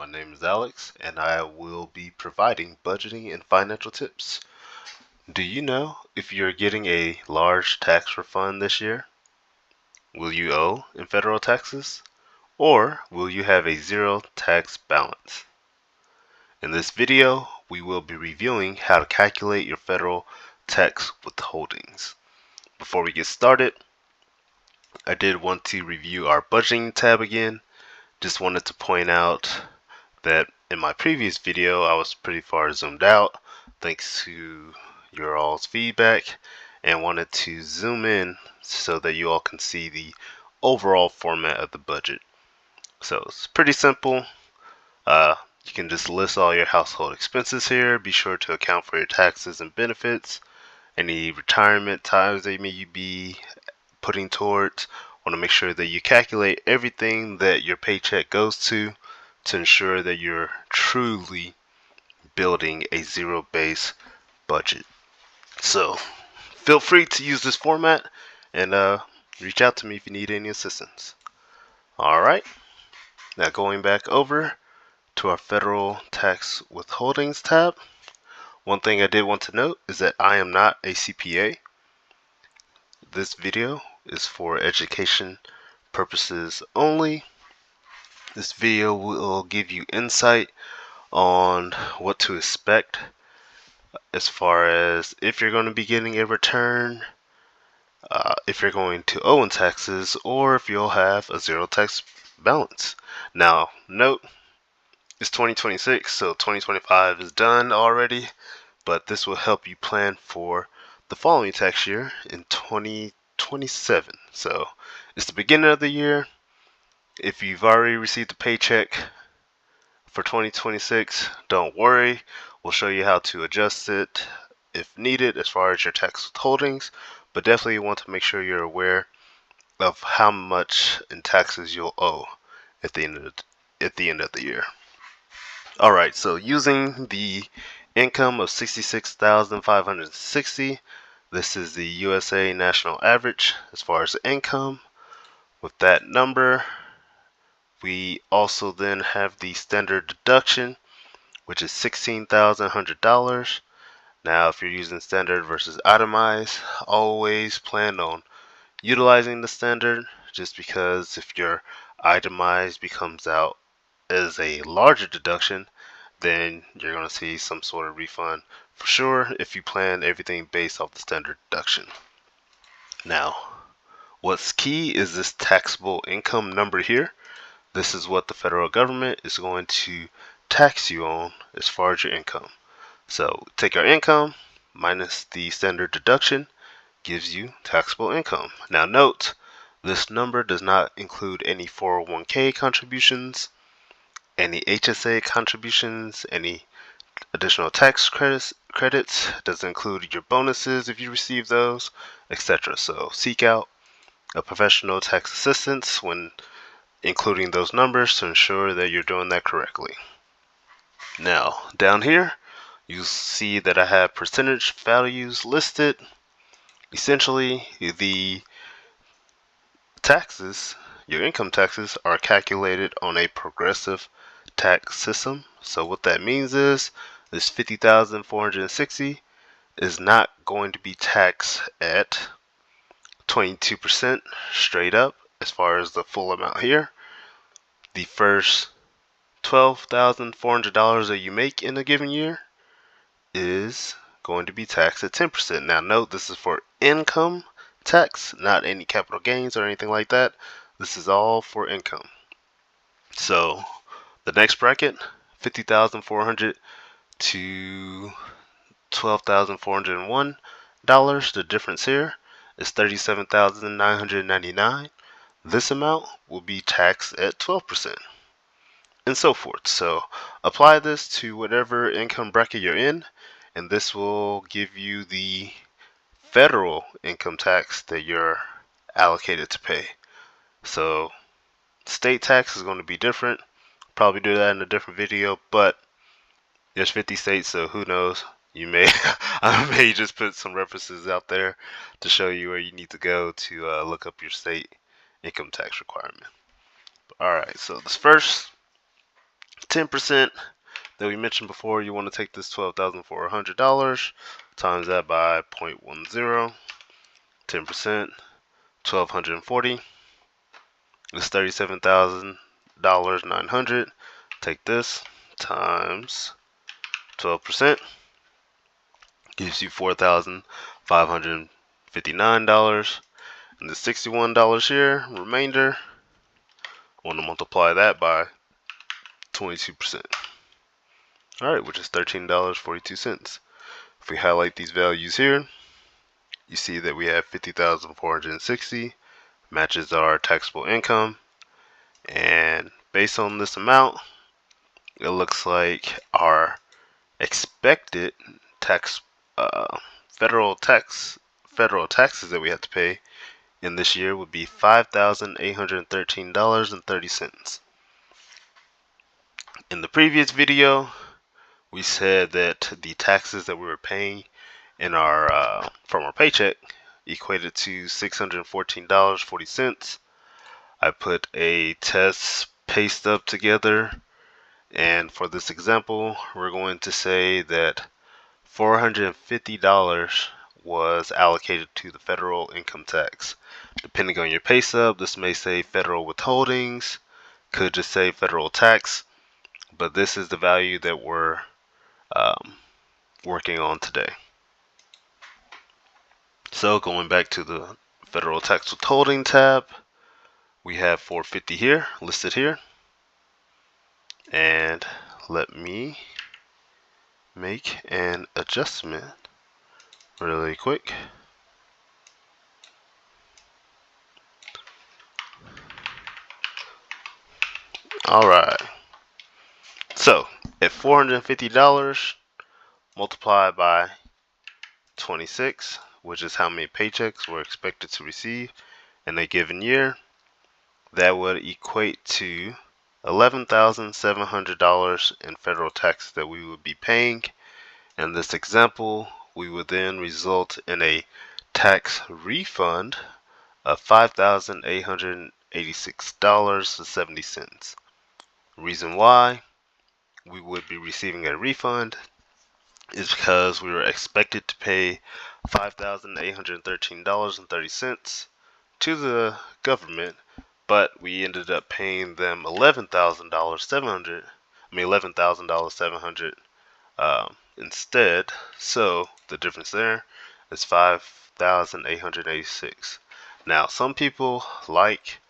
name is Alex, and I will be providing budgeting and financial tips. Do you know if you're getting a large tax refund this year? Will you owe in federal taxes? Or will you have a zero tax balance? In this video, we will be reviewing how to calculate your federal tax withholdings. Before we get started, I did want to review our budgeting tab again. Just wanted to point out that in my previous video I was pretty far zoomed out thanks to your all's feedback, and wanted to zoom in so that you all can see the overall format of the budget. So it's pretty simple. You can just list all your household expenses here. Be sure to account for your taxes and benefits, any retirement times they may be putting towards. Want to make sure that you calculate everything that your paycheck goes to ensure that you're truly building a zero-based budget. So feel free to use this format and reach out to me if you need any assistance. Alright, now going back over to our Federal Tax Withholdings tab. One thing I did want to note is that I am not a CPA. This video is for education purposes only. This video will give you insight on what to expect as far as if you're going to be getting a return, if you're going to owe in taxes, or if you'll have a zero tax balance. Now, note, it's 2026, so 2025 is done already, but this will help you plan for the following tax year in 2027. So it's the beginning of the year. If you've already received a paycheck for 2026, don't worry. We'll show you how to adjust it if needed as far as your tax withholdings, but definitely want to make sure you're aware of how much in taxes you'll owe at the end of the year. All right, so using the income of $66,560, this is the USA national average as far as income. With that number, we also then have the standard deduction, which is $16,100. Now, if you're using standard versus itemized, always plan on utilizing the standard, just because if your itemized becomes out as a larger deduction, then you're going to see some sort of refund for sure if you plan everything based off the standard deduction. Now, what's key is this taxable income number here. This is what the federal government is going to tax you on as far as your income. So take our income minus the standard deduction gives you taxable income. Now note, this number does not include any 401k contributions, any HSA contributions, any additional tax credits. Doesn't include your bonuses if you receive those, etc. So seek out a professional tax assistance when including those numbers to ensure that you're doing that correctly. Now, down here, you see that I have percentage values listed. Essentially, the taxes, your income taxes, are calculated on a progressive tax system. So what that means is this 50,460 is not going to be taxed at 22% straight up as far as the full amount here. The first $12,400 that you make in a given year is going to be taxed at 10%. Now note, this is for income tax, not any capital gains or anything like that. This is all for income. So the next bracket, 50,400 to $12,401. The difference here is $37,999. This amount will be taxed at 12%. And so forth. So apply this to whatever income bracket you're in, and this will give you the federal income tax that you're allocated to pay. So state tax is going to be different. Probably do that in a different video, but there's 50 states, so who knows? You may I may just put some references out there to show you where you need to go to look up your state income tax requirement. All right, so this first 10% that we mentioned before, you want to take this $12,400 times that by 0.10. 10%, 1,240 is $37,900. Take this times 12%, gives you $4,559. And the $61 here, remainder, I want to multiply that by 22%. Alright, which is $13.42. If we highlight these values here, you see that we have 50,460 matches our taxable income, and based on this amount, it looks like our expected tax federal taxes that we have to pay in this year would be $5,813.30. In the previous video, we said that the taxes that we were paying in our from our paycheck equated to $614.40. I put a test pay stub together, and for this example, we're going to say that $450 was allocated to the federal income tax. Depending on your pay stub, this may say federal withholdings, could just say federal tax, but this is the value that we're working on today. So going back to the Federal Tax Withholding tab, we have 450 here, listed here. And let me make an adjustment really quick. Alright, so at $450 multiplied by 26, which is how many paychecks we're expected to receive in a given year, that would equate to $11,700 in federal taxes that we would be paying. In this example, we would then result in a tax refund of $5,886.70. Reason why we would be receiving a refund is because we were expected to pay $5,813.30 to the government, but we ended up paying them $11,700 instead. So the difference there is $5,886. Now, some people like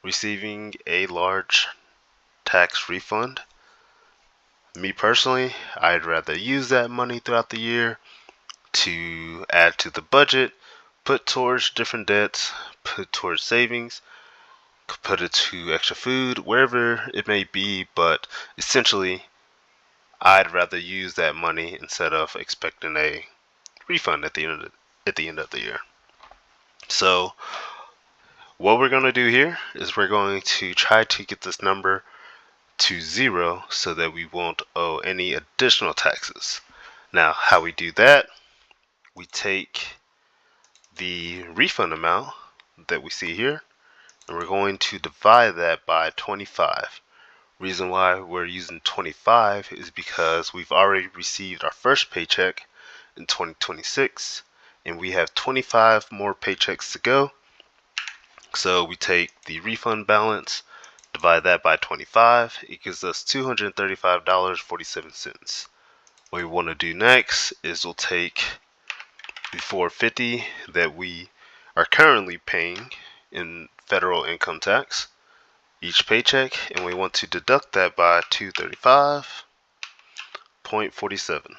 receiving a large tax refund. Me personally, I'd rather use that money throughout the year to add to the budget, put towards different debts, put towards savings, put it to extra food, wherever it may be, but essentially I'd rather use that money instead of expecting a refund at the end of the year. So what we're going to do here is we're going to try to get this number to 0 so that we won't owe any additional taxes. Now, how we do that, we take the refund amount that we see here, and we're going to divide that by 25. Reason why we're using 25 is because we've already received our first paycheck in 2026, and we have 25 more paychecks to go. So we take the refund balance, divide that by 25, it gives us $235.47. What we want to do next is we'll take the $450 that we are currently paying in federal income tax each paycheck, and we want to deduct that by 235.47.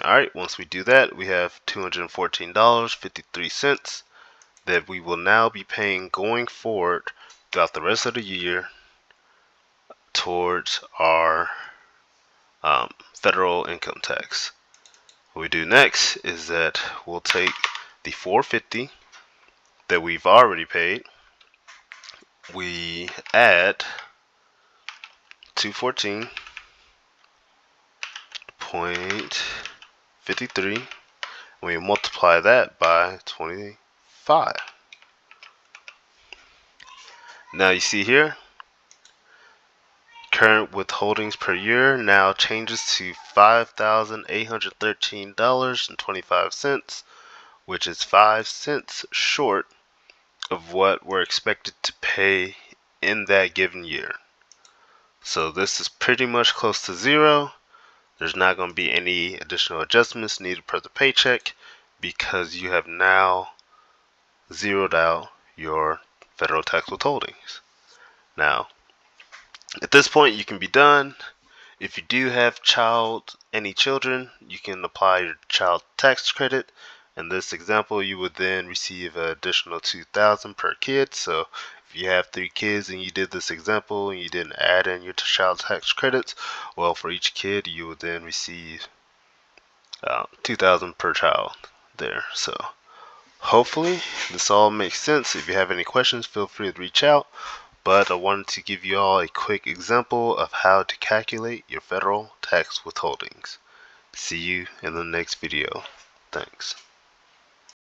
Alright, once we do that, we have $214.53 that we will now be paying going forward throughout the rest of the year towards our federal income tax. What we do next is that we'll take the $450 that we've already paid, we add 214.53, and we multiply that by 25. Now you see here, current withholdings per year now changes to $5,813.25, which is 5 cents short of what we're expected to pay in that given year. So this is pretty much close to zero. There's not going to be any additional adjustments needed per the paycheck because you have now zeroed out your federal tax withholdings. Now, at this point, you can be done. If you do have any children, you can apply your child tax credit. In this example, you would then receive an additional $2,000 per kid. So if you have 3 kids and you did this example and you didn't add in your child tax credits, well, for each kid, you would then receive $2,000 per child there. So hopefully this all makes sense. If you have any questions, feel free to reach out. But I wanted to give you all a quick example of how to calculate your federal tax withholdings. See you in the next video. Thanks.